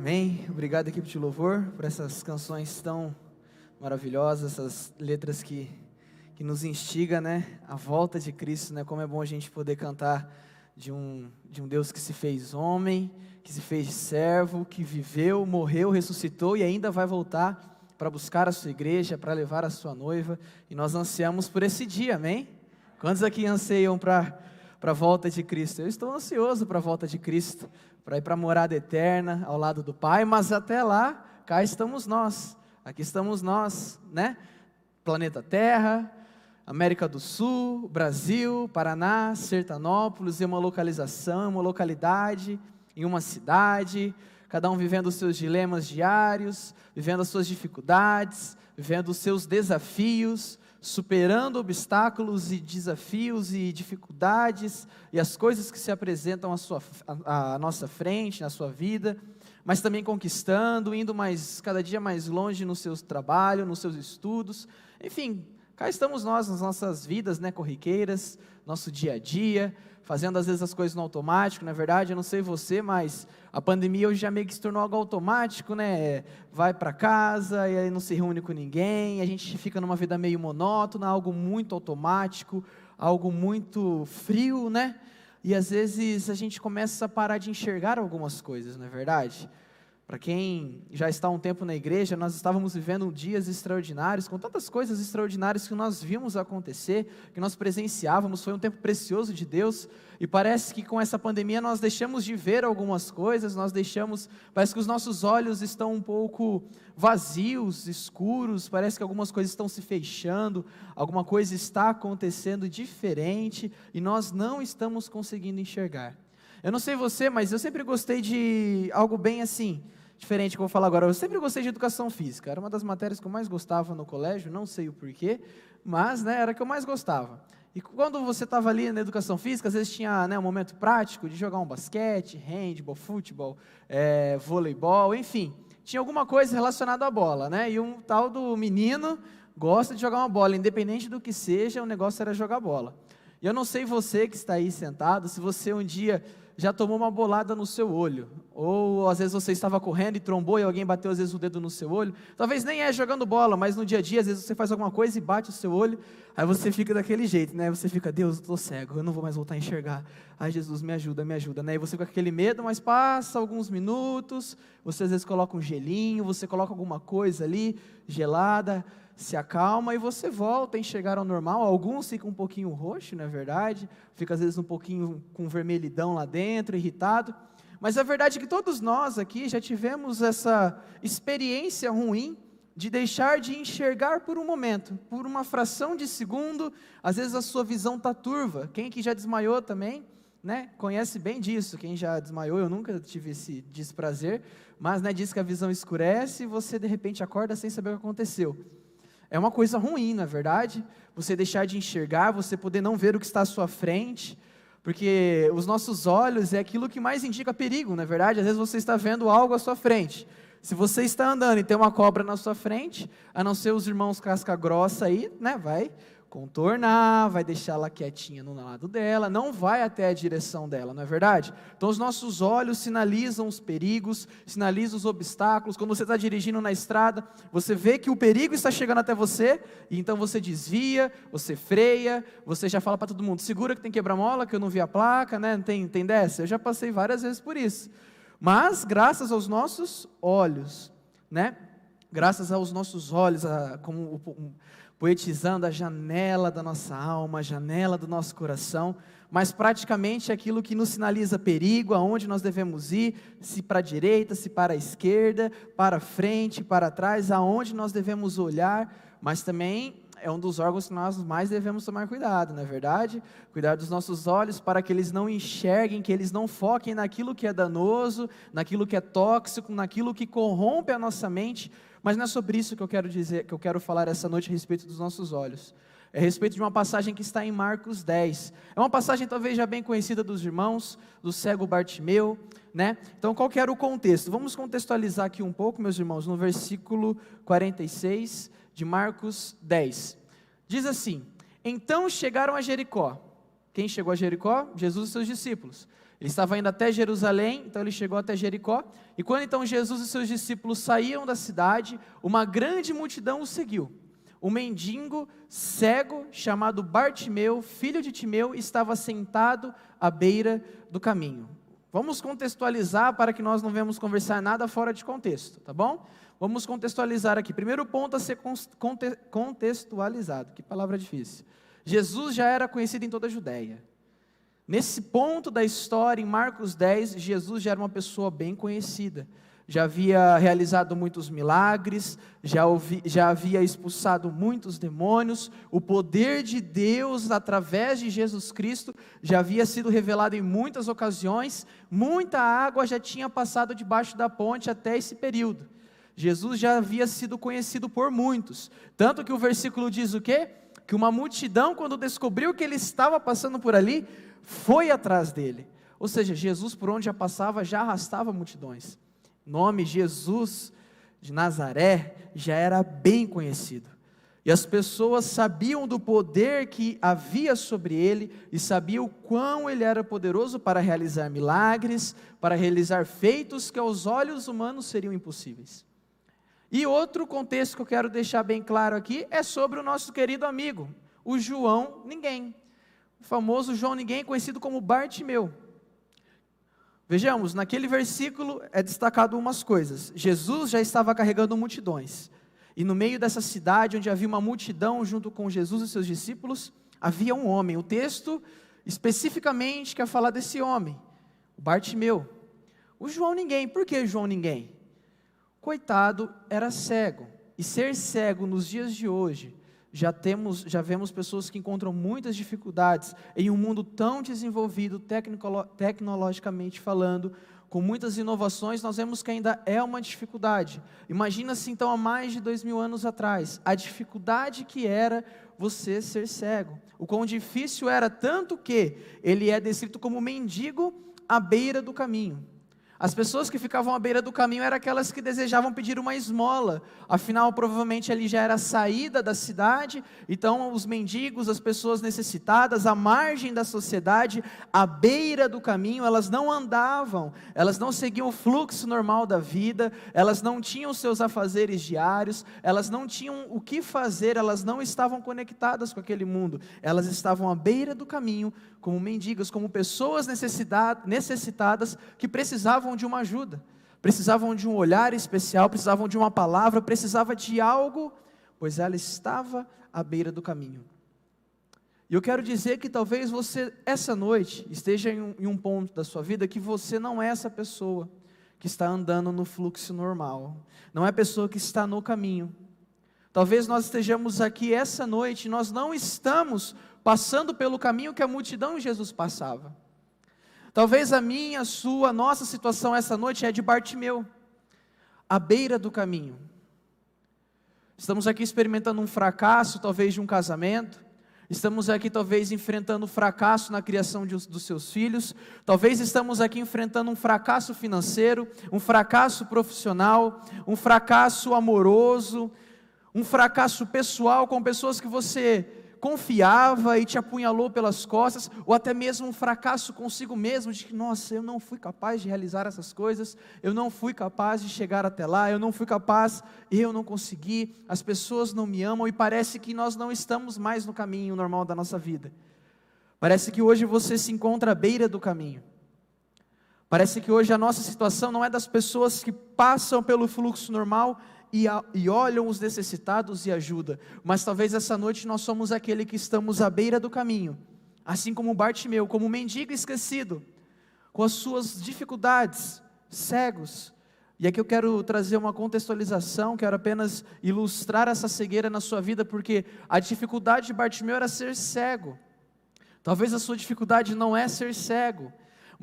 Amém. Obrigado, equipe de louvor, por essas canções tão maravilhosas, essas letras que nos instigam, né? A volta de Cristo, né? Como é bom a gente poder cantar de um Deus que se fez homem, que se fez servo, que viveu, morreu, ressuscitou e ainda vai voltar para buscar a sua igreja, para levar a sua noiva. E nós ansiamos por esse dia, amém? Quantos aqui anseiam para a volta de Cristo? Eu estou ansioso para a volta de Cristo, para ir para a morada eterna, ao lado do Pai, mas até lá, cá estamos nós, aqui estamos nós, né? Planeta Terra, América do Sul, Brasil, Paraná, Sertanópolis, em uma localização, uma localidade, em uma cidade, cada um vivendo os seus dilemas diários, vivendo as suas dificuldades, vivendo os seus desafios, superando obstáculos e desafios e dificuldades e as coisas que se apresentam à nossa frente, na sua vida, mas também conquistando, indo cada dia mais longe no seu trabalho, nos seus estudos, enfim, cá estamos nós nas nossas vidas, né, corriqueiras, nosso dia a dia, fazendo às vezes as coisas no automático. Na verdade, eu não sei você, mas a pandemia hoje já meio que se tornou algo automático, né? Vai para casa e aí não se reúne com ninguém, a gente fica numa vida meio monótona, algo muito automático, algo muito frio, né? E às vezes a gente começa a parar de enxergar algumas coisas, não é verdade? Para quem já está há um tempo na igreja, nós estávamos vivendo dias extraordinários, com tantas coisas extraordinárias que nós vimos acontecer, que nós presenciávamos, foi um tempo precioso de Deus, e parece que com essa pandemia nós deixamos de ver algumas coisas, parece que os nossos olhos estão um pouco vazios, escuros, parece que algumas coisas estão se fechando, alguma coisa está acontecendo diferente, e nós não estamos conseguindo enxergar. Eu não sei você, mas eu sempre gostei de algo bem assim, diferente que eu vou falar agora. Eu sempre gostei de educação física, era uma das matérias que eu mais gostava no colégio, não sei o porquê, mas né, era a que eu mais gostava. E quando você estava ali na educação física, às vezes tinha, né, um momento prático de jogar um basquete, handball, futebol, voleibol, enfim, tinha alguma coisa relacionada à bola, né? E um tal do menino gosta de jogar uma bola, independente do que seja, o negócio era jogar bola. E eu não sei você que está aí sentado, se você um dia já tomou uma bolada no seu olho, ou às vezes você estava correndo e trombou e alguém bateu às vezes o dedo no seu olho, talvez nem é jogando bola, mas no dia a dia às vezes você faz alguma coisa e bate o seu olho, aí você fica daquele jeito, né, você fica, Deus, eu estou cego, eu não vou mais voltar a enxergar, ai Jesus, me ajuda, né, e você fica com aquele medo, mas passa alguns minutos, você às vezes coloca um gelinho, você coloca alguma coisa ali, gelada, se acalma e você volta a enxergar ao normal. Alguns ficam um pouquinho roxo, não é verdade? Fica às vezes um pouquinho com vermelhidão lá dentro, irritado. Mas a verdade é que todos nós aqui já tivemos essa experiência ruim de deixar de enxergar por um momento, por uma fração de segundo. Às vezes a sua visão está turva. Quem que já desmaiou também, né, conhece bem disso. Quem já desmaiou, eu nunca tive esse desprazer, mas né, diz que a visão escurece e você de repente acorda sem saber o que aconteceu. É uma coisa ruim, não é verdade? Você deixar de enxergar, você poder não ver o que está à sua frente, porque os nossos olhos é aquilo que mais indica perigo, não é verdade? Às vezes você está vendo algo à sua frente. Se você está andando e tem uma cobra na sua frente, a não ser os irmãos casca grossa aí, né, vai contornar, vai deixar ela quietinha no lado dela, não vai até a direção dela, não é verdade? Então os nossos olhos sinalizam os perigos, sinalizam os obstáculos. Quando você está dirigindo na estrada, você vê que o perigo está chegando até você, e então você desvia, você freia, você já fala para todo mundo, segura que tem quebra-mola, que eu não vi a placa, né? Tem dessa? Eu já passei várias vezes por isso, mas graças aos nossos olhos, né? Graças aos nossos olhos, poetizando a janela da nossa alma, a janela do nosso coração, mas praticamente aquilo que nos sinaliza perigo, aonde nós devemos ir, se para a direita, se para a esquerda, para frente, para trás, aonde nós devemos olhar, mas também é um dos órgãos que nós mais devemos tomar cuidado, não é verdade? Cuidar dos nossos olhos para que eles não enxerguem, que eles não foquem naquilo que é danoso, naquilo que é tóxico, naquilo que corrompe a nossa mente. Mas não é sobre isso que eu quero dizer, que eu quero falar essa noite a respeito dos nossos olhos. É a respeito de uma passagem que está em Marcos 10. É uma passagem talvez já bem conhecida dos irmãos, do cego Bartimeu, né? Então qual que era o contexto? Vamos contextualizar aqui um pouco, meus irmãos, no versículo 46 de Marcos 10. Diz assim: então chegaram a Jericó. Quem chegou a Jericó? Jesus e seus discípulos. Ele estava indo até Jerusalém, então ele chegou até Jericó. E quando então Jesus e seus discípulos saíam da cidade, uma grande multidão o seguiu. Um mendigo cego chamado Bartimeu, filho de Timeu, estava sentado à beira do caminho. Vamos contextualizar para que nós não venhamos conversar nada fora de contexto, tá bom? Vamos contextualizar aqui. Primeiro ponto a ser contextualizado. Que palavra difícil. Jesus já era conhecido em toda a Judéia. Nesse ponto da história, em Marcos 10, Jesus já era uma pessoa bem conhecida. Já havia realizado muitos milagres, já havia expulsado muitos demônios, o poder de Deus através de Jesus Cristo já havia sido revelado em muitas ocasiões, muita água já tinha passado debaixo da ponte até esse período. Jesus já havia sido conhecido por muitos, tanto que o versículo diz o quê? Que uma multidão, quando descobriu que ele estava passando por ali, foi atrás dele. Ou seja, Jesus por onde já passava, já arrastava multidões. O nome Jesus de Nazaré já era bem conhecido. E as pessoas sabiam do poder que havia sobre ele, e sabiam o quão ele era poderoso para realizar milagres, para realizar feitos que aos olhos humanos seriam impossíveis. E outro contexto que eu quero deixar bem claro aqui, é sobre o nosso querido amigo, o João Ninguém. O famoso João Ninguém, conhecido como Bartimeu. Vejamos, naquele versículo é destacado umas coisas. Jesus já estava carregando multidões. E no meio dessa cidade, onde havia uma multidão junto com Jesus e seus discípulos, havia um homem. O texto especificamente quer falar desse homem, o Bartimeu. O João Ninguém. Por que João Ninguém? Coitado, era cego. E ser cego nos dias de hoje, já vemos pessoas que encontram muitas dificuldades em um mundo tão desenvolvido, tecnologicamente falando, com muitas inovações, nós vemos que ainda é uma dificuldade. Imagina-se então há mais de 2000 anos atrás, a dificuldade que era você ser cego. O quão difícil era, tanto que ele é descrito como mendigo à beira do caminho. As pessoas que ficavam à beira do caminho eram aquelas que desejavam pedir uma esmola, afinal provavelmente ali já era a saída da cidade, então os mendigos, as pessoas necessitadas, à margem da sociedade, à beira do caminho, elas não andavam, elas não seguiam o fluxo normal da vida, elas não tinham seus afazeres diários, elas não tinham o que fazer, elas não estavam conectadas com aquele mundo, elas estavam à beira do caminho, como mendigas, como pessoas necessitadas que precisavam de uma ajuda, precisavam de um olhar especial, precisavam de uma palavra, precisavam de algo, pois ela estava à beira do caminho. E eu quero dizer que talvez você, essa noite, esteja em um ponto da sua vida que você não é essa pessoa que está andando no fluxo normal, não é a pessoa que está no caminho. Talvez nós estejamos aqui essa noite, nós não estamos passando pelo caminho que a multidão de Jesus passava. Talvez a minha, a sua, a nossa situação essa noite é de Bartimeu, à beira do caminho. Estamos aqui experimentando um fracasso, talvez de um casamento. Estamos aqui talvez enfrentando um fracasso na criação dos seus filhos. Talvez estamos aqui enfrentando um fracasso financeiro, um fracasso profissional, um fracasso amoroso, um fracasso pessoal com pessoas que você confiava e te apunhalou pelas costas, ou até mesmo um fracasso consigo mesmo, de que, nossa, eu não fui capaz de realizar essas coisas, eu não fui capaz de chegar até lá, eu não fui capaz, eu não consegui, as pessoas não me amam, e parece que nós não estamos mais no caminho normal da nossa vida. Parece que hoje você se encontra à beira do caminho. Parece que hoje a nossa situação não é das pessoas que passam pelo fluxo normal e olham os necessitados e ajudam, mas talvez essa noite nós somos aquele que estamos à beira do caminho, assim como Bartimeu, como um mendigo esquecido, com as suas dificuldades, cegos. E aqui eu quero trazer uma contextualização, quero apenas ilustrar essa cegueira na sua vida, porque a dificuldade de Bartimeu era ser cego. Talvez a sua dificuldade não é ser cego,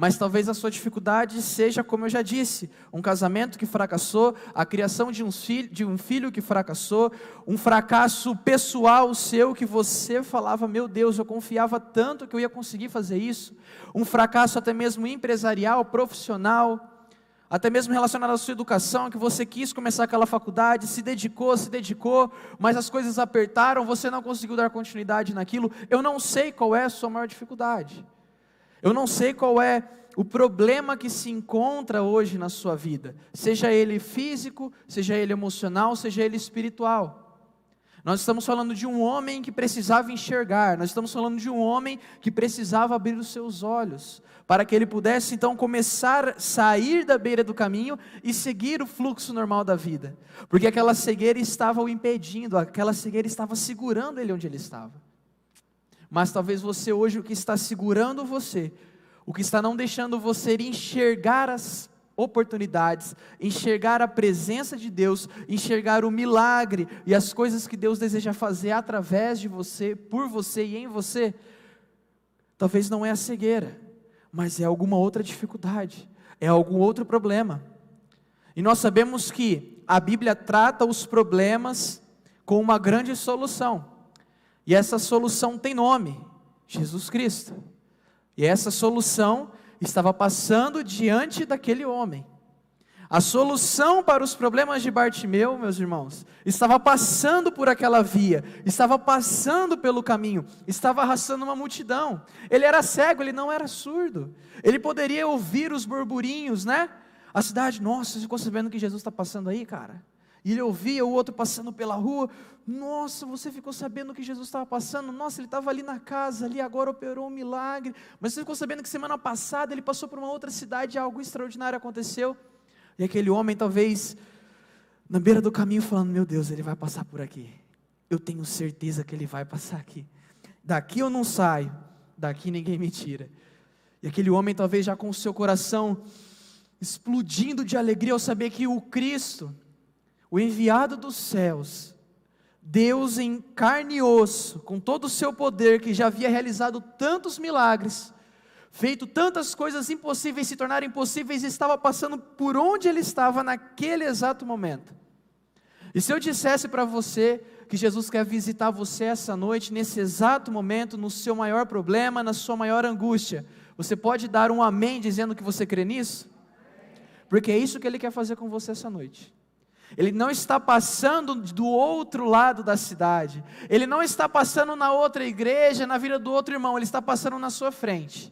mas talvez a sua dificuldade seja, como eu já disse, um casamento que fracassou, a criação de um filho que fracassou, um fracasso pessoal seu que você falava, meu Deus, eu confiava tanto que eu ia conseguir fazer isso, um fracasso até mesmo empresarial, profissional, até mesmo relacionado à sua educação, que você quis começar aquela faculdade, se dedicou, mas as coisas apertaram, você não conseguiu dar continuidade naquilo. Eu não sei qual é a sua maior dificuldade. Eu não sei qual é o problema que se encontra hoje na sua vida, seja ele físico, seja ele emocional, seja ele espiritual. Nós estamos falando de um homem que precisava enxergar, nós estamos falando de um homem que precisava abrir os seus olhos, para que ele pudesse então começar a sair da beira do caminho e seguir o fluxo normal da vida, porque aquela cegueira estava o impedindo, aquela cegueira estava segurando ele onde ele estava. Mas talvez você hoje, o que está segurando você, o que está não deixando você enxergar as oportunidades, enxergar a presença de Deus, enxergar o milagre e as coisas que Deus deseja fazer através de você, por você e em você, talvez não é a cegueira, mas é alguma outra dificuldade, é algum outro problema. E nós sabemos que a Bíblia trata os problemas com uma grande solução, e essa solução tem nome: Jesus Cristo. E essa solução estava passando diante daquele homem. A solução para os problemas de Bartimeu, meus irmãos, estava passando por aquela via, estava passando pelo caminho, estava arrastando uma multidão. Ele era cego, ele não era surdo. Ele poderia ouvir os burburinhos, né? A cidade, nossa, você ficou sabendo que Jesus está passando aí, cara? E ele ouvia o outro passando pela rua, nossa, você ficou sabendo que Jesus estava passando? Nossa, ele estava ali na casa, ali agora operou um milagre. Mas você ficou sabendo que semana passada ele passou por uma outra cidade e algo extraordinário aconteceu? E aquele homem talvez na beira do caminho falando, meu Deus, ele vai passar por aqui. Eu tenho certeza que ele vai passar aqui. Daqui eu não saio, daqui ninguém me tira. E aquele homem talvez já com o seu coração explodindo de alegria ao saber que o Cristo, o enviado dos céus, Deus em carne e osso, com todo o seu poder, que já havia realizado tantos milagres, feito tantas coisas impossíveis se tornarem possíveis, estava passando por onde ele estava naquele exato momento. E se eu dissesse para você que Jesus quer visitar você essa noite, nesse exato momento, no seu maior problema, na sua maior angústia, você pode dar um amém dizendo que você crê nisso? Porque é isso que Ele quer fazer com você essa noite. Ele não está passando do outro lado da cidade, Ele não está passando na outra igreja, na vida do outro irmão, Ele está passando na sua frente.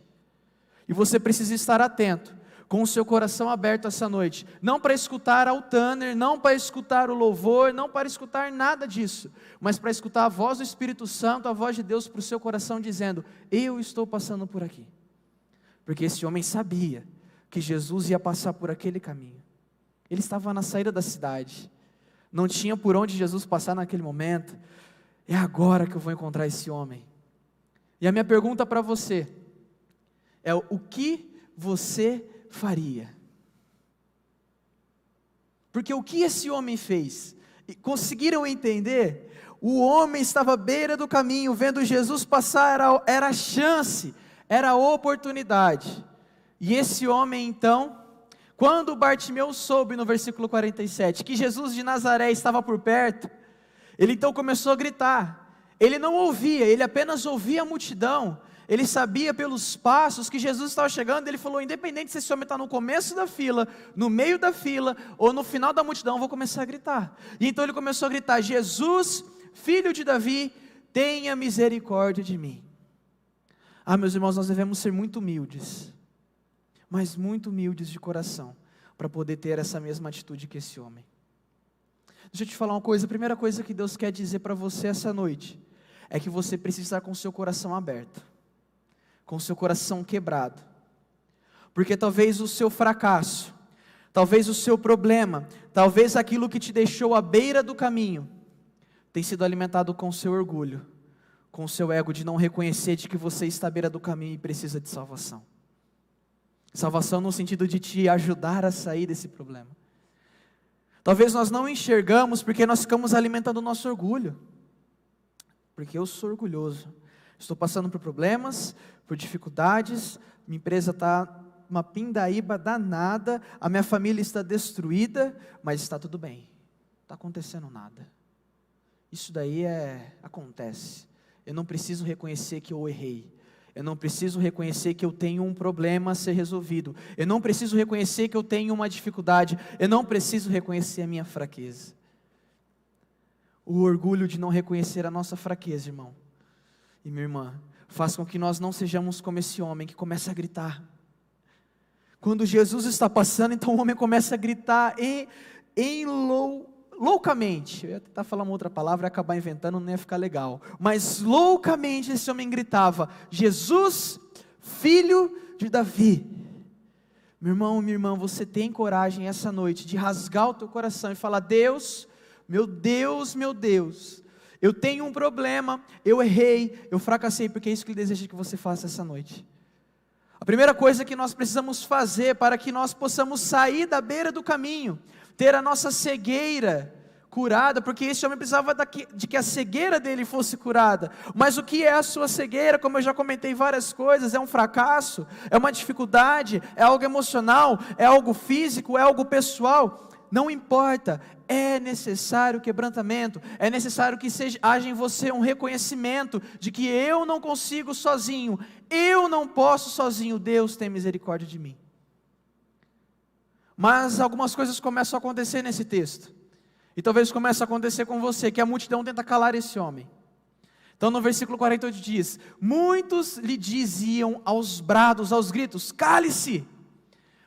E você precisa estar atento, com o seu coração aberto essa noite, não para escutar ao Tanner, não para escutar o louvor, não para escutar nada disso, mas para escutar a voz do Espírito Santo, a voz de Deus para o seu coração dizendo, eu estou passando por aqui. Porque esse homem sabia que Jesus ia passar por aquele caminho. Ele estava na saída da cidade, não tinha por onde Jesus passar naquele momento. É agora que eu vou encontrar esse homem. E a minha pergunta para você é: o que você faria? Porque o que esse homem fez? Conseguiram entender? O homem estava à beira do caminho, vendo Jesus passar, era a chance, era a oportunidade. E esse homem então, quando Bartimeu soube no versículo 47, que Jesus de Nazaré estava por perto, ele então começou a gritar. Ele não ouvia, ele apenas ouvia a multidão. Ele sabia pelos passos que Jesus estava chegando. Ele falou, independente se esse homem está no começo da fila, no meio da fila, ou no final da multidão, eu vou começar a gritar. E então ele começou a gritar, Jesus, filho de Davi, tenha misericórdia de mim. Ah, meus irmãos, nós devemos ser muito humildes, mas muito humildes de coração, para poder ter essa mesma atitude que esse homem. Deixa eu te falar uma coisa, a primeira coisa que Deus quer dizer para você essa noite, é que você precisa estar com o seu coração aberto, com o seu coração quebrado, porque talvez o seu fracasso, talvez o seu problema, talvez aquilo que te deixou à beira do caminho, tem sido alimentado com o seu orgulho, com o seu ego de não reconhecer de que você está à beira do caminho e precisa de salvação. Salvação no sentido de te ajudar a sair desse problema. Talvez nós não enxergamos porque nós ficamos alimentando o nosso orgulho. Porque eu sou orgulhoso. Estou passando por problemas, por dificuldades, minha empresa está uma pindaíba danada, a minha família está destruída, mas está tudo bem. Não está acontecendo nada. Isso daí acontece. Eu não preciso reconhecer que eu errei. Eu não preciso reconhecer que eu tenho um problema a ser resolvido. Eu não preciso reconhecer que eu tenho uma dificuldade. Eu não preciso reconhecer a minha fraqueza. O orgulho de não reconhecer a nossa fraqueza, irmão e minha irmã, faz com que nós não sejamos como esse homem que começa a gritar. Quando Jesus está passando, então o homem começa a gritar loucamente. Eu ia tentar falar uma outra palavra e acabar inventando, não ia ficar legal. Mas loucamente esse homem gritava: Jesus, filho de Davi. Meu irmão, minha irmã, você tem coragem essa noite de rasgar o teu coração e falar: Deus, meu Deus, meu Deus, eu tenho um problema, eu errei, eu fracassei, porque é isso que Ele deseja que você faça essa noite. A primeira coisa que nós precisamos fazer para que nós possamos sair da beira do caminho, ter a nossa cegueira curada, porque esse homem precisava de que a cegueira dele fosse curada. Mas o que é a sua cegueira? Como eu já comentei várias coisas, é um fracasso, é uma dificuldade, é algo emocional, é algo físico, é algo pessoal. Não importa, é necessário quebrantamento, é necessário que haja em você um reconhecimento de que eu não consigo sozinho, eu não posso sozinho, Deus tem misericórdia de mim. Mas algumas coisas começam a acontecer nesse texto, e talvez comece a acontecer com você, que a multidão tenta calar esse homem. Então no versículo 48 diz: muitos lhe diziam aos brados, aos gritos: cale-se!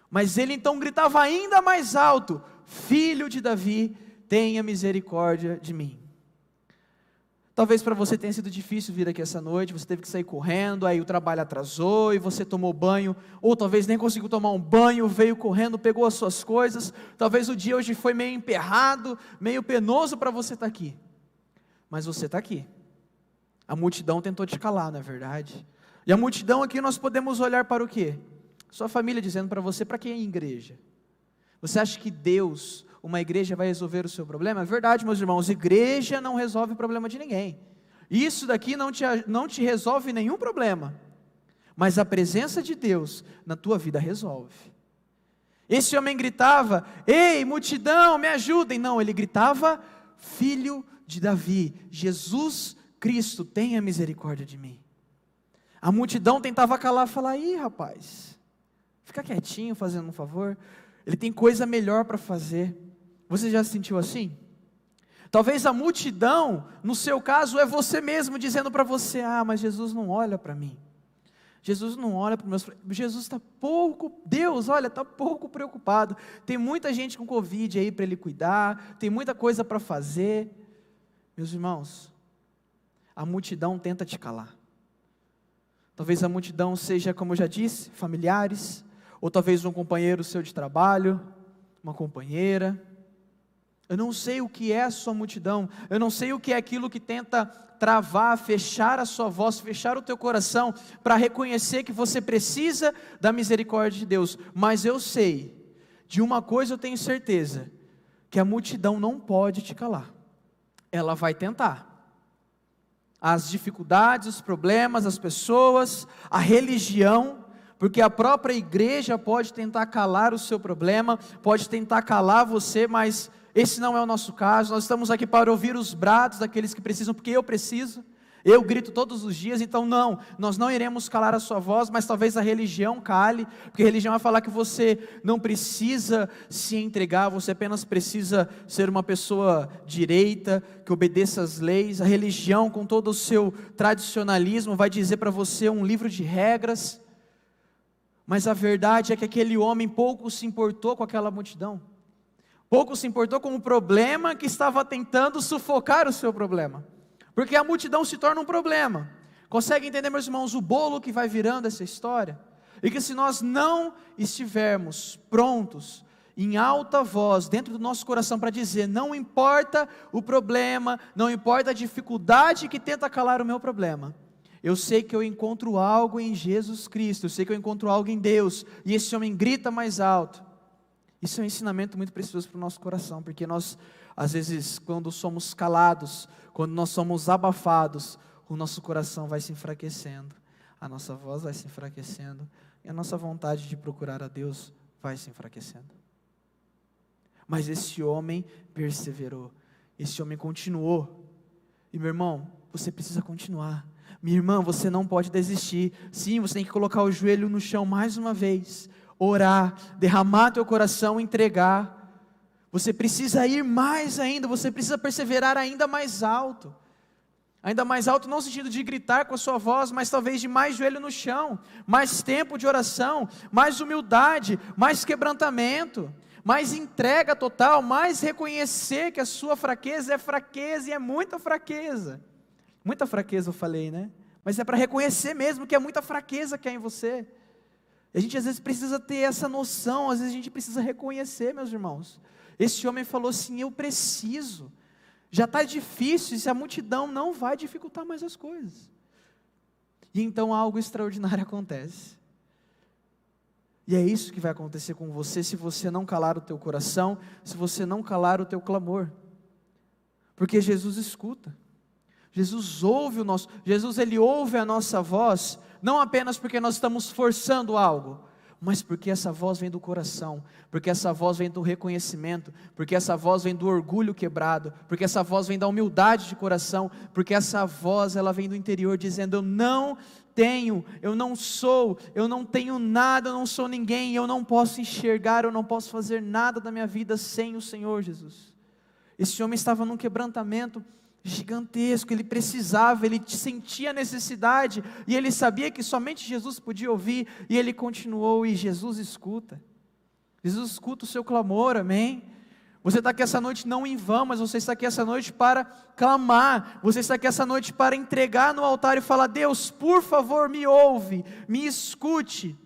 Mas ele então gritava ainda mais alto: Filho de Davi, tenha misericórdia de mim. Talvez para você tenha sido difícil vir aqui essa noite, você teve que sair correndo, aí o trabalho atrasou e você tomou banho, ou talvez nem conseguiu tomar um banho, veio correndo, pegou as suas coisas, talvez o dia hoje foi meio emperrado, meio penoso para você estar aqui, mas você está aqui. A multidão tentou te calar, não é verdade? E a multidão aqui nós podemos olhar para o quê? Sua família dizendo para você: para quem é igreja? Você acha que Deus, uma igreja, vai resolver o seu problema? É verdade, meus irmãos, igreja não resolve o problema de ninguém. Isso daqui não te resolve nenhum problema. Mas a presença de Deus na tua vida resolve. Esse homem gritava: ei, multidão, me ajudem. Não, ele gritava: Filho de Davi, Jesus Cristo, tenha misericórdia de mim. A multidão tentava calar, falar: ih, rapaz, fica quietinho, fazendo um favor. Ele tem coisa melhor para fazer. Você já se sentiu assim? Talvez a multidão, no seu caso, é você mesmo dizendo para você: ah, mas Jesus não olha para mim. Jesus não olha para os meus... Jesus está pouco... Deus, olha, está pouco preocupado. Tem muita gente com Covid aí para Ele cuidar. Tem muita coisa para fazer. Meus irmãos, a multidão tenta te calar. Talvez a multidão seja, como eu já disse, familiares, ou talvez um companheiro seu de trabalho, uma companheira. Eu não sei o que é a sua multidão, eu não sei o que é aquilo que tenta travar, fechar a sua voz, fechar o teu coração, para reconhecer que você precisa da misericórdia de Deus. Mas eu sei, de uma coisa eu tenho certeza, que a multidão não pode te calar. Ela vai tentar. As dificuldades, os problemas, as pessoas, a religião, porque a própria igreja pode tentar calar o seu problema, pode tentar calar você, mas esse não é o nosso caso. Nós estamos aqui para ouvir os brados daqueles que precisam, porque eu preciso, eu grito todos os dias. Então não, nós não iremos calar a sua voz, mas talvez a religião cale, porque a religião vai falar que você não precisa se entregar, você apenas precisa ser uma pessoa direita, que obedeça às leis. A religião, com todo o seu tradicionalismo, vai dizer para você um livro de regras. Mas a verdade é que aquele homem pouco se importou com aquela multidão, pouco se importou com o problema que estava tentando sufocar o seu problema, porque a multidão se torna um problema. Consegue entender, meus irmãos, o bolo que vai virando essa história? E que se nós não estivermos prontos, em alta voz, dentro do nosso coração, para dizer: não importa o problema, não importa a dificuldade que tenta calar o meu problema, eu sei que eu encontro algo em Jesus Cristo, eu sei que eu encontro algo em Deus, e esse homem grita mais alto. Isso é um ensinamento muito precioso para o nosso coração, porque nós, às vezes, quando somos calados, quando nós somos abafados, o nosso coração vai se enfraquecendo, a nossa voz vai se enfraquecendo, e a nossa vontade de procurar a Deus vai se enfraquecendo. Mas esse homem perseverou, esse homem continuou, e meu irmão, você precisa continuar. Minha irmã, você não pode desistir. Sim, você tem que colocar o joelho no chão mais uma vez, orar, derramar teu coração, entregar. Você precisa ir mais ainda, você precisa perseverar ainda mais alto. Ainda mais alto, não no sentido de gritar com a sua voz, mas talvez de mais joelho no chão, mais tempo de oração, mais humildade, mais quebrantamento, mais entrega total, mais reconhecer que a sua fraqueza é fraqueza e é muita fraqueza. Muita fraqueza eu falei, né? Mas é para reconhecer mesmo que é muita fraqueza que há em você. A gente às vezes precisa ter essa noção, às vezes a gente precisa reconhecer, meus irmãos. Esse homem falou assim: eu preciso. Já está difícil, se a multidão não vai dificultar mais as coisas. E então algo extraordinário acontece. E é isso que vai acontecer com você se você não calar o teu coração, se você não calar o teu clamor. Porque Jesus escuta. Jesus ouve ele ouve a nossa voz, não apenas porque nós estamos forçando algo, mas porque essa voz vem do coração, porque essa voz vem do reconhecimento, porque essa voz vem do orgulho quebrado, porque essa voz vem da humildade de coração, porque essa voz ela vem do interior dizendo: eu não tenho, eu não sou, eu não tenho nada, eu não sou ninguém, eu não posso enxergar, eu não posso fazer nada da minha vida sem o Senhor Jesus. Esse homem estava num quebrantamento gigantesco, ele precisava, ele sentia necessidade, e ele sabia que somente Jesus podia ouvir, e ele continuou, e Jesus escuta o seu clamor, amém? Você está aqui essa noite não em vão, mas você está aqui essa noite para clamar, você está aqui essa noite para entregar no altar e falar: Deus, por favor, me ouve, me escute.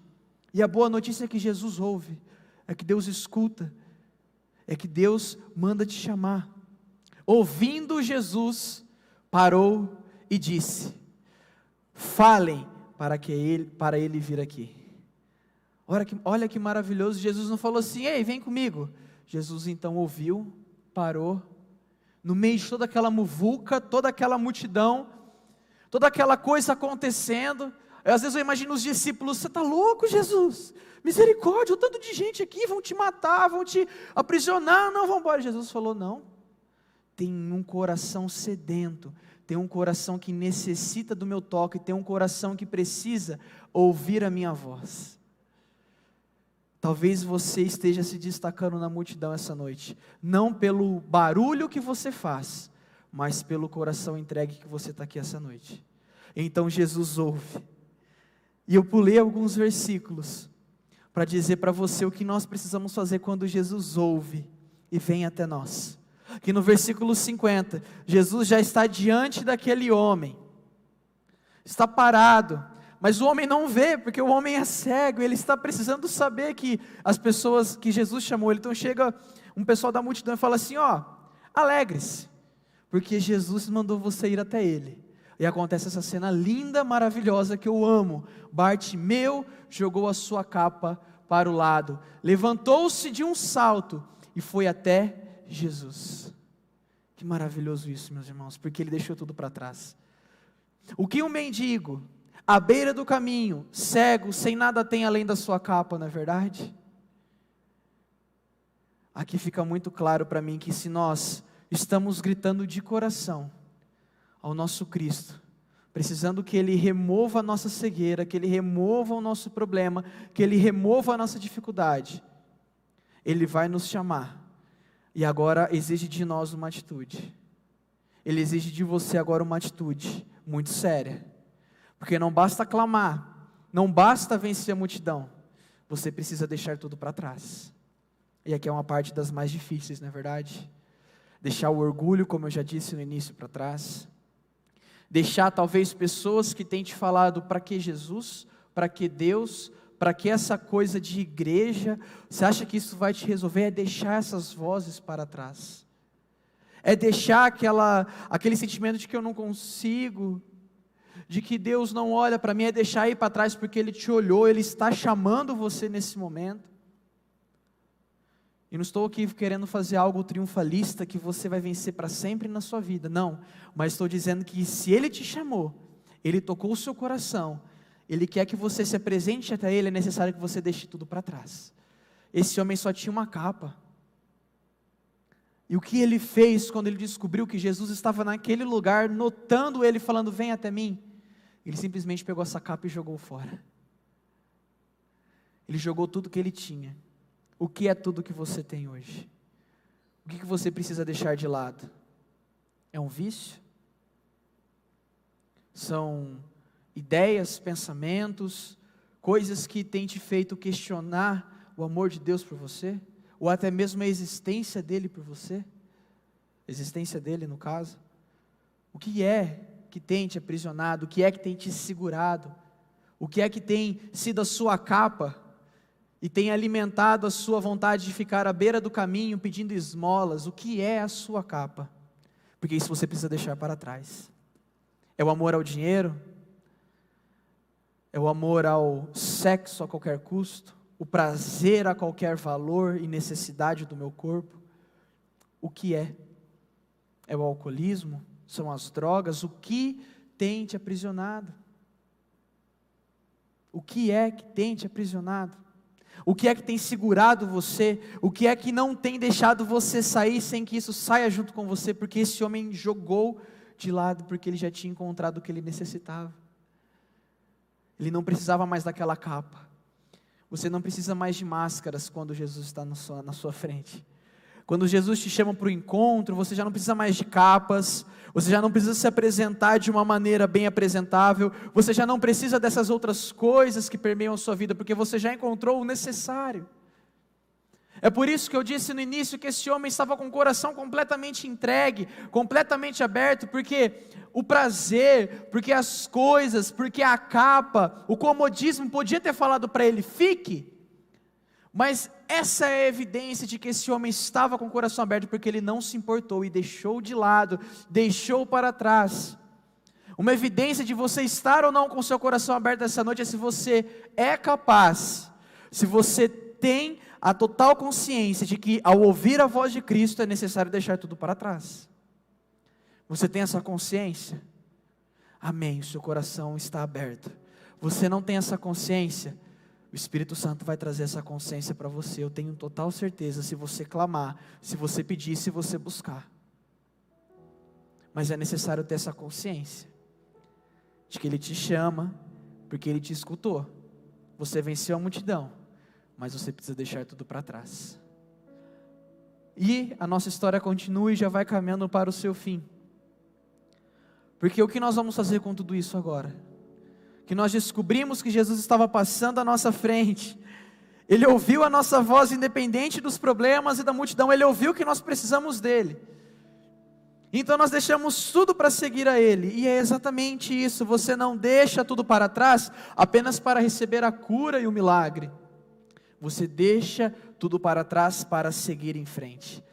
E a boa notícia é que Jesus ouve, é que Deus escuta, é que Deus manda te chamar. Ouvindo Jesus, parou e disse: falem para ele vir aqui. Olha que maravilhoso, Jesus não falou assim: ei, vem comigo. Jesus então ouviu, parou, no meio de toda aquela muvuca, toda aquela multidão, toda aquela coisa acontecendo. Às vezes eu imagino os discípulos: você está louco, Jesus? Misericórdia, o tanto de gente aqui, vão te matar, vão te aprisionar, não, vão embora. Jesus falou: não. Tem um coração sedento, tem um coração que necessita do meu toque, tem um coração que precisa ouvir a minha voz. Talvez você esteja se destacando na multidão essa noite, não pelo barulho que você faz, mas pelo coração entregue que você está aqui essa noite. Então Jesus ouve, e eu pulei alguns versículos, para dizer para você o que nós precisamos fazer quando Jesus ouve, e vem até nós. Que no versículo 50, Jesus já está diante daquele homem, está parado, mas o homem não vê, porque o homem é cego, ele está precisando saber que as pessoas que Jesus chamou ele. Então chega um pessoal da multidão e fala assim: ó, alegre-se, porque Jesus mandou você ir até ele. E acontece essa cena linda, maravilhosa, que eu amo. Bartimeu jogou a sua capa para o lado, levantou-se de um salto e foi até Jesus. Que maravilhoso isso, meus irmãos, porque ele deixou tudo para trás. O que um mendigo, à beira do caminho, cego, sem nada tem além da sua capa, não é verdade? Aqui fica muito claro para mim que se nós estamos gritando de coração ao nosso Cristo, precisando que Ele remova a nossa cegueira, que Ele remova o nosso problema, que Ele remova a nossa dificuldade, Ele vai nos chamar. E agora exige de nós uma atitude. Ele exige de você agora uma atitude muito séria. Porque não basta clamar, não basta vencer a multidão. Você precisa deixar tudo para trás. E aqui é uma parte das mais difíceis, não é verdade? Deixar o orgulho, como eu já disse no início, para trás. Deixar talvez pessoas que têm te falado: para que Jesus? Para que Deus? Para que essa coisa de igreja? Você acha que isso vai te resolver? É deixar essas vozes para trás. É deixar aquele sentimento de que eu não consigo, de que Deus não olha para mim, é deixar ir para trás porque Ele te olhou, Ele está chamando você nesse momento. E não estou aqui querendo fazer algo triunfalista que você vai vencer para sempre na sua vida, não. Mas estou dizendo que se Ele te chamou, Ele tocou o seu coração, Ele quer que você se apresente até Ele, é necessário que você deixe tudo para trás. Esse homem só tinha uma capa. E o que ele fez quando ele descobriu que Jesus estava naquele lugar, notando ele, falando: vem até mim? Ele simplesmente pegou essa capa e jogou fora. Ele jogou tudo que ele tinha. O que é tudo que você tem hoje? O que você precisa deixar de lado? É um vício? São ideias, pensamentos, coisas que têm te feito questionar o amor de Deus por você, ou até mesmo a existência dele por você, existência dele no caso. O que é que tem te aprisionado? O que é que tem te segurado? O que é que tem sido a sua capa e tem alimentado a sua vontade de ficar à beira do caminho pedindo esmolas? O que é a sua capa? Porque isso você precisa deixar para trás. É o amor ao dinheiro? É o amor ao sexo a qualquer custo? O prazer a qualquer valor e necessidade do meu corpo? O que é? É o alcoolismo? São as drogas? O que tem te aprisionado? O que é que tem te aprisionado? O que é que tem segurado você? O que é que não tem deixado você sair sem que isso saia junto com você? Porque esse homem jogou de lado, porque ele já tinha encontrado o que ele necessitava. Ele não precisava mais daquela capa. Você não precisa mais de máscaras quando Jesus está na sua frente. Quando Jesus te chama para o encontro, você já não precisa mais de capas, você já não precisa se apresentar de uma maneira bem apresentável, você já não precisa dessas outras coisas que permeiam a sua vida, porque você já encontrou o necessário. É por isso que eu disse no início que esse homem estava com o coração completamente entregue, completamente aberto, porque o prazer, porque as coisas, porque a capa, o comodismo podia ter falado para ele, fique. Mas essa é a evidência de que esse homem estava com o coração aberto, porque ele não se importou e deixou de lado, deixou para trás. Uma evidência de você estar ou não com o seu coração aberto essa noite é se você é capaz, se você tem a total consciência de que ao ouvir a voz de Cristo é necessário deixar tudo para trás. Você tem essa consciência? Amém, o seu coração está aberto. Você não tem essa consciência? O Espírito Santo vai trazer essa consciência para você, eu tenho total certeza, se você clamar, se você pedir, se você buscar. Mas é necessário ter essa consciência, de que Ele te chama, porque Ele te escutou. Você venceu a multidão, mas você precisa deixar tudo para trás. E a nossa história continua e já vai caminhando para o seu fim. Porque o que nós vamos fazer com tudo isso agora? Que nós descobrimos que Jesus estava passando à nossa frente, Ele ouviu a nossa voz independente dos problemas e da multidão, Ele ouviu que nós precisamos dEle, então nós deixamos tudo para seguir a Ele, e é exatamente isso, você não deixa tudo para trás, apenas para receber a cura e o milagre, você deixa tudo para trás para seguir em frente.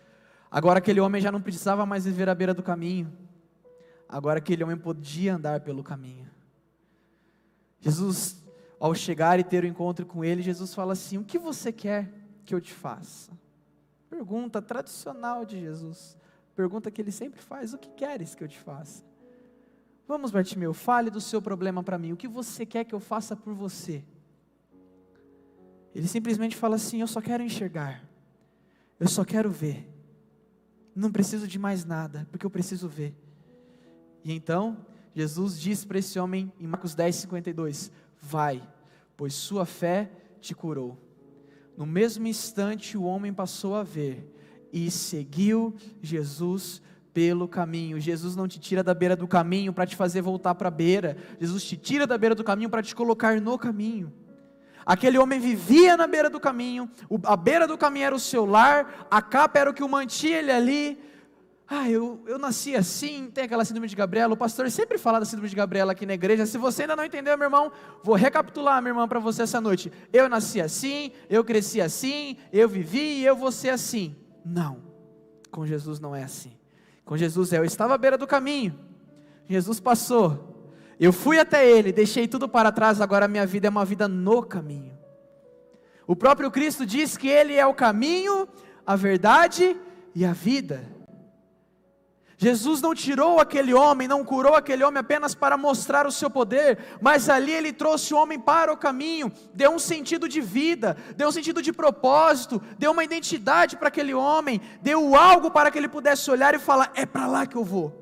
Agora aquele homem já não precisava mais viver à beira do caminho, agora aquele homem podia andar pelo caminho. Jesus, ao chegar e ter o encontro com ele, Jesus fala assim, o que você quer que eu te faça? Pergunta tradicional de Jesus, pergunta que ele sempre faz, o que queres que eu te faça? Vamos, Bartimeu, fale do seu problema para mim, o que você quer que eu faça por você? Ele simplesmente fala assim, eu só quero enxergar, eu só quero ver, não preciso de mais nada, porque eu preciso ver. E então, Jesus diz para esse homem em Marcos 10:52, vai, pois sua fé te curou. No mesmo instante o homem passou a ver e seguiu Jesus pelo caminho. Jesus não te tira da beira do caminho para te fazer voltar para a beira, Jesus te tira da beira do caminho para te colocar no caminho. Aquele homem vivia na beira do caminho, a beira do caminho era o seu lar, a capa era o que o mantinha ele ali. Eu nasci assim, tem aquela síndrome de Gabriela, o pastor sempre fala da síndrome de Gabriela aqui na igreja, se você ainda não entendeu, meu irmão, vou recapitular, minha irmã, para você essa noite, eu nasci assim, eu cresci assim, eu vivi e eu vou ser assim. Não, com Jesus não é assim, com Jesus eu estava à beira do caminho, Jesus passou, eu fui até Ele, deixei tudo para trás, agora a minha vida é uma vida no caminho. O próprio Cristo diz que Ele é o caminho, a verdade e a vida. Jesus não tirou aquele homem, não curou aquele homem apenas para mostrar o seu poder, mas ali Ele trouxe o homem para o caminho, deu um sentido de vida, deu um sentido de propósito, deu uma identidade para aquele homem, deu algo para que ele pudesse olhar e falar, é para lá que eu vou,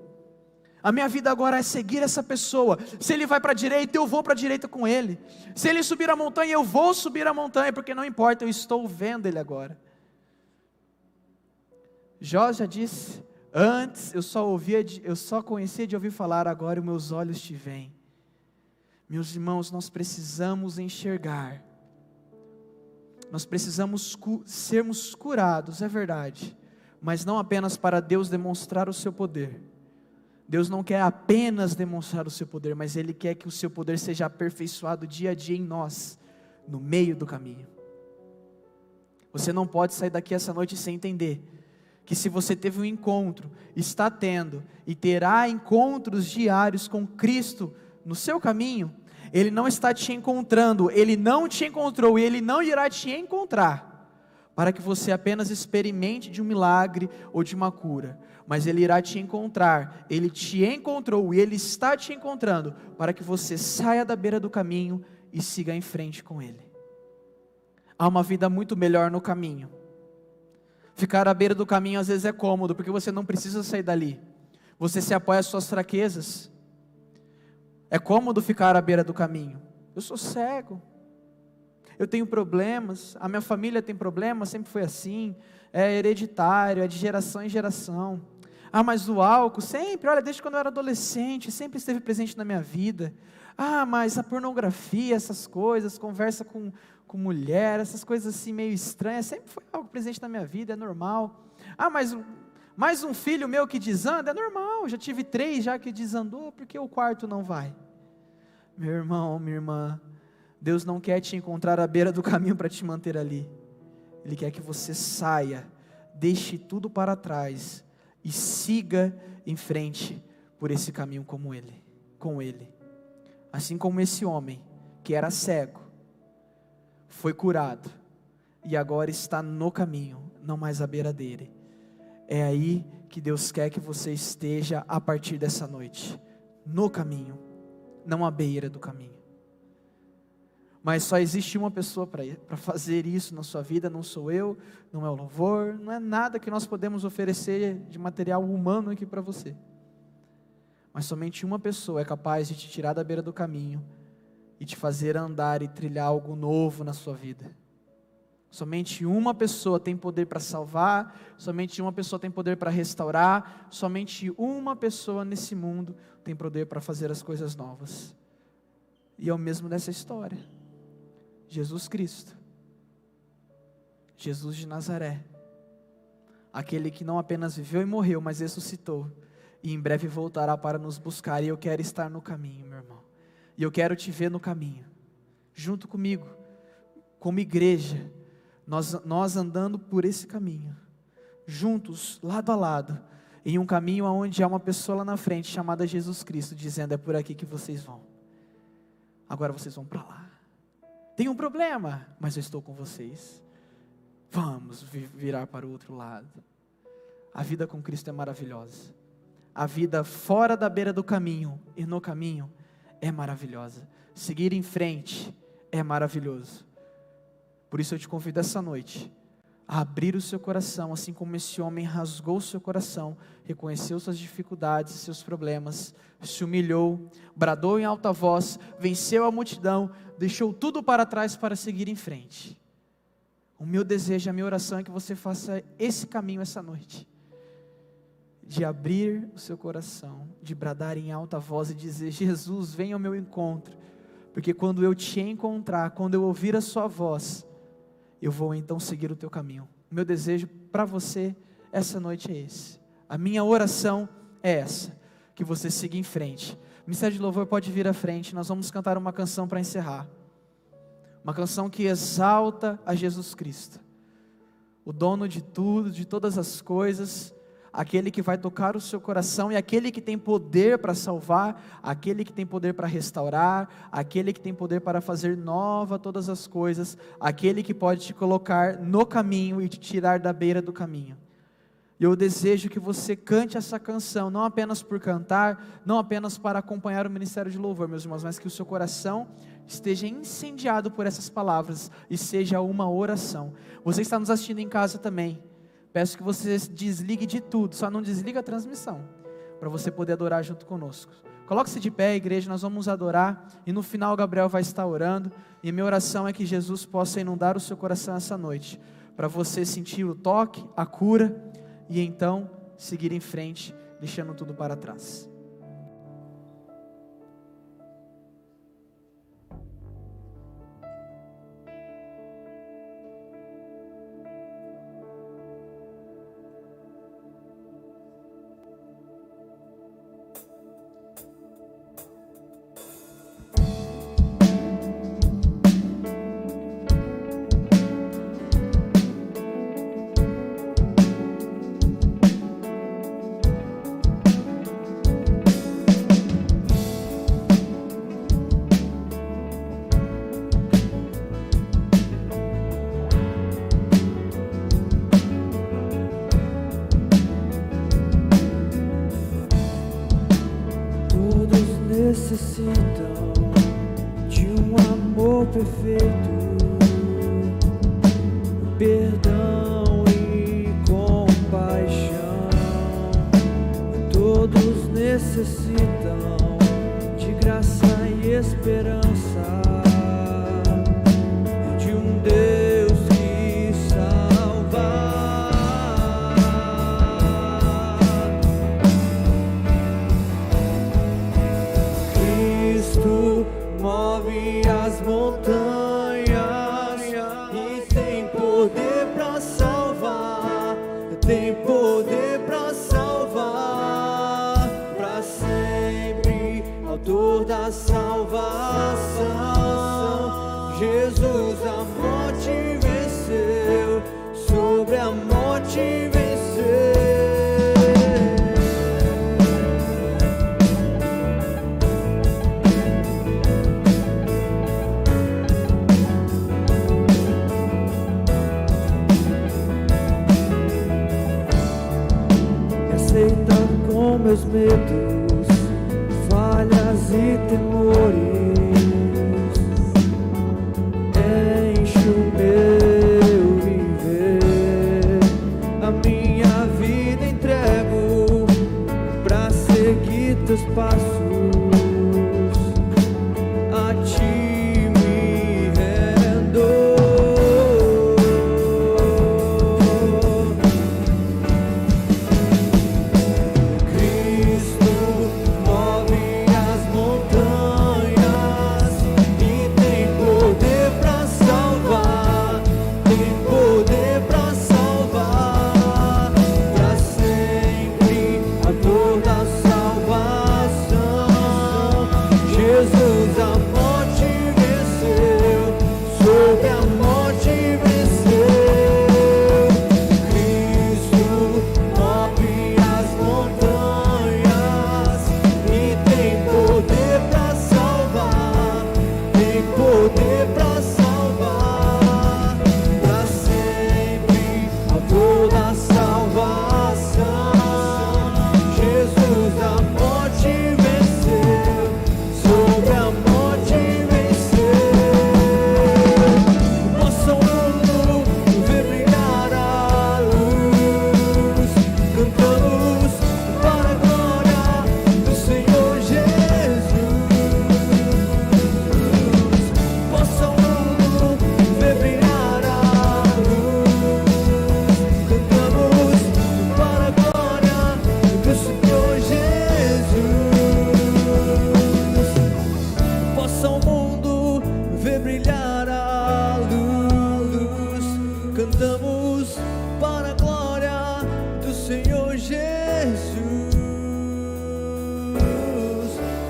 a minha vida agora é seguir essa pessoa, se ele vai para a direita eu vou para a direita com ele, se ele subir a montanha eu vou subir a montanha, porque não importa, eu estou vendo ele agora. Jó já disse, Antes eu só conhecia de ouvir falar, agora os meus olhos te veem. Meus irmãos, nós precisamos enxergar. Nós precisamos sermos curados, é verdade. Mas não apenas para Deus demonstrar o seu poder. Deus não quer apenas demonstrar o seu poder, mas Ele quer que o seu poder seja aperfeiçoado dia a dia em nós, no meio do caminho. Você não pode sair daqui essa noite sem entender que se você teve um encontro, está tendo e terá encontros diários com Cristo no seu caminho, Ele não está te encontrando, Ele não te encontrou e Ele não irá te encontrar para que você apenas experimente de um milagre ou de uma cura, mas Ele irá te encontrar, Ele te encontrou e Ele está te encontrando para que você saia da beira do caminho e siga em frente com Ele. Há uma vida muito melhor no caminho. Ficar à beira do caminho às vezes é cômodo, porque você não precisa sair dali, você se apoia às suas fraquezas. É cômodo ficar à beira do caminho. Eu sou cego, eu tenho problemas, a minha família tem problemas, sempre foi assim, é hereditário, é de geração em geração. Ah, mas o álcool sempre, olha, desde quando eu era adolescente, sempre esteve presente na minha vida. Ah, mas a pornografia, essas coisas, conversa com mulher, essas coisas assim meio estranhas, sempre foi algo presente na minha vida, é normal. Ah, mas mais um filho meu que desanda, é normal, já tive 3 já que desandou, porque o quarto não vai? Meu irmão, minha irmã, Deus não quer te encontrar à beira do caminho para te manter ali. Ele quer que você saia, deixe tudo para trás e siga em frente por esse caminho com Ele. Assim como esse homem que era cego, foi curado e agora está no caminho, não mais à beira dele. É aí que Deus quer que você esteja a partir dessa noite, no caminho, não à beira do caminho. Mas só existe uma pessoa para fazer isso na sua vida, não sou eu, não é o louvor, não é nada que nós podemos oferecer de material humano aqui para você. Mas somente uma pessoa é capaz de te tirar da beira do caminho e te fazer andar e trilhar algo novo na sua vida. Somente uma pessoa tem poder para salvar, somente uma pessoa tem poder para restaurar, somente uma pessoa nesse mundo tem poder para fazer as coisas novas. E é o mesmo dessa história. Jesus Cristo, Jesus de Nazaré, aquele que não apenas viveu e morreu, mas ressuscitou, e em breve voltará para nos buscar, e eu quero estar no caminho, meu irmão, e eu quero te ver no caminho, junto comigo, como igreja, nós andando por esse caminho, juntos, lado a lado, em um caminho onde há uma pessoa lá na frente, chamada Jesus Cristo, dizendo, é por aqui que vocês vão, agora vocês vão para lá. Tem um problema, mas eu estou com vocês. Vamos virar para o outro lado. A vida com Cristo é maravilhosa. A vida fora da beira do caminho e no caminho é maravilhosa. Seguir em frente é maravilhoso. Por isso eu te convido essa noite a abrir o seu coração, assim como esse homem rasgou o seu coração, reconheceu suas dificuldades, seus problemas, se humilhou, bradou em alta voz, venceu a multidão, deixou tudo para trás para seguir em frente. O meu desejo, a minha oração é que você faça esse caminho essa noite, de abrir o seu coração, de bradar em alta voz e dizer, Jesus, venha ao meu encontro, porque quando eu te encontrar, quando eu ouvir a sua voz, eu vou então seguir o teu caminho. O meu desejo para você essa noite é esse. A minha oração é essa, que você siga em frente. O Ministério de Louvor pode vir à frente, nós vamos cantar uma canção para encerrar. Uma canção que exalta a Jesus Cristo, o dono de tudo, de todas as coisas, aquele que vai tocar o seu coração e aquele que tem poder para salvar, aquele que tem poder para restaurar, aquele que tem poder para fazer nova todas as coisas, aquele que pode te colocar no caminho e te tirar da beira do caminho. E eu desejo que você cante essa canção, não apenas por cantar, não apenas para acompanhar o Ministério de Louvor, meus irmãos, mas que o seu coração esteja incendiado por essas palavras e seja uma oração. Você está nos assistindo em casa também, peço que você desligue de tudo, só não desliga a transmissão, para você poder adorar junto conosco. Coloque-se de pé, igreja, nós vamos adorar, e no final Gabriel vai estar orando, e minha oração é que Jesus possa inundar o seu coração essa noite, para você sentir o toque, a cura, e então seguir em frente, deixando tudo para trás. Necessitam de um amor perfeito, perdão e compaixão. Todos necessitam de graça e esperança, de um Deus que salva. Move as montanhas e tem poder para salvar, tem poder para salvar, para sempre, autor da salvação. Jesus a morte venceu, sobre a morte venceu. Aceitando com meus medos, falhas e temores, enche o meu viver, a minha vida entrego pra seguir teus passos, a ti me rendo.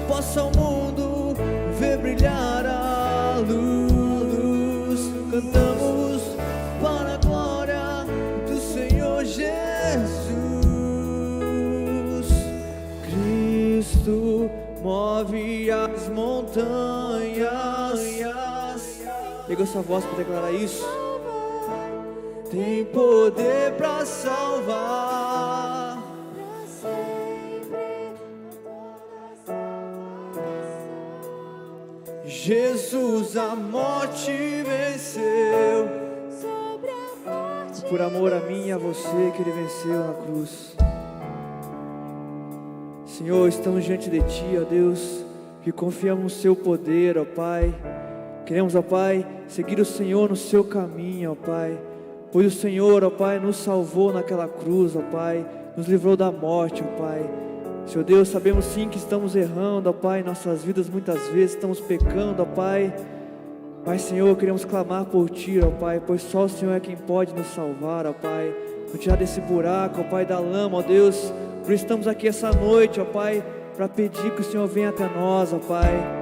Possa o mundo ver brilhar a luz, cantamos para a glória do Senhor Jesus. Cristo move as montanhas. Liga sua voz para declarar isso. Tem poder para salvar. Jesus a morte venceu. Por amor a mim e a você que Ele venceu na cruz. Senhor, estamos diante de Ti, ó Deus, que confiamos no Seu poder, ó Pai. Queremos, ó Pai, seguir o Senhor no Seu caminho, ó Pai. pois o Senhor, ó Pai, nos salvou naquela cruz, ó Pai, nos livrou da morte, ó Pai. Senhor Deus, sabemos sim que estamos errando, ó Pai, em nossas vidas muitas vezes estamos pecando, ó Pai. Mas Senhor, queremos clamar por Ti, ó Pai, pois só o Senhor é quem pode nos salvar, ó Pai, nos tirar desse buraco, ó Pai, da lama, ó Deus. Por isso estamos aqui essa noite, ó Pai, para pedir que o Senhor venha até nós, ó Pai.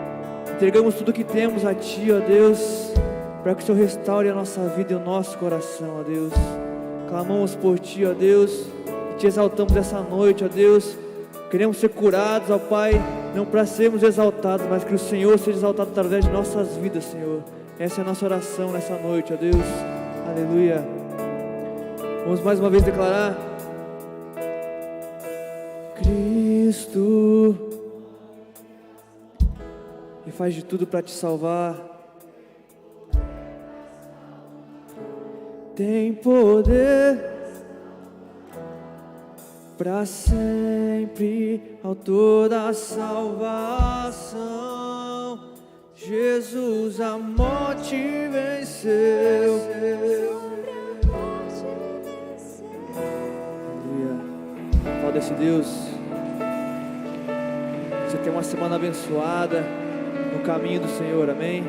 Entregamos tudo que temos a Ti, ó Deus, para que o Senhor restaure a nossa vida e o nosso coração, ó Deus. Clamamos por Ti, ó Deus, e Te exaltamos essa noite, ó Deus. Queremos ser curados, ó Pai, não para sermos exaltados, mas que o Senhor seja exaltado através de nossas vidas, Senhor. Essa é a nossa oração nessa noite, ó Deus. Aleluia. Vamos mais uma vez declarar: Cristo, e faz de tudo para te salvar. Tem poder para sempre, autor da salvação. Jesus a morte venceu. Aleluia. Fala desse Deus. Você tem uma semana abençoada no caminho do Senhor, amém?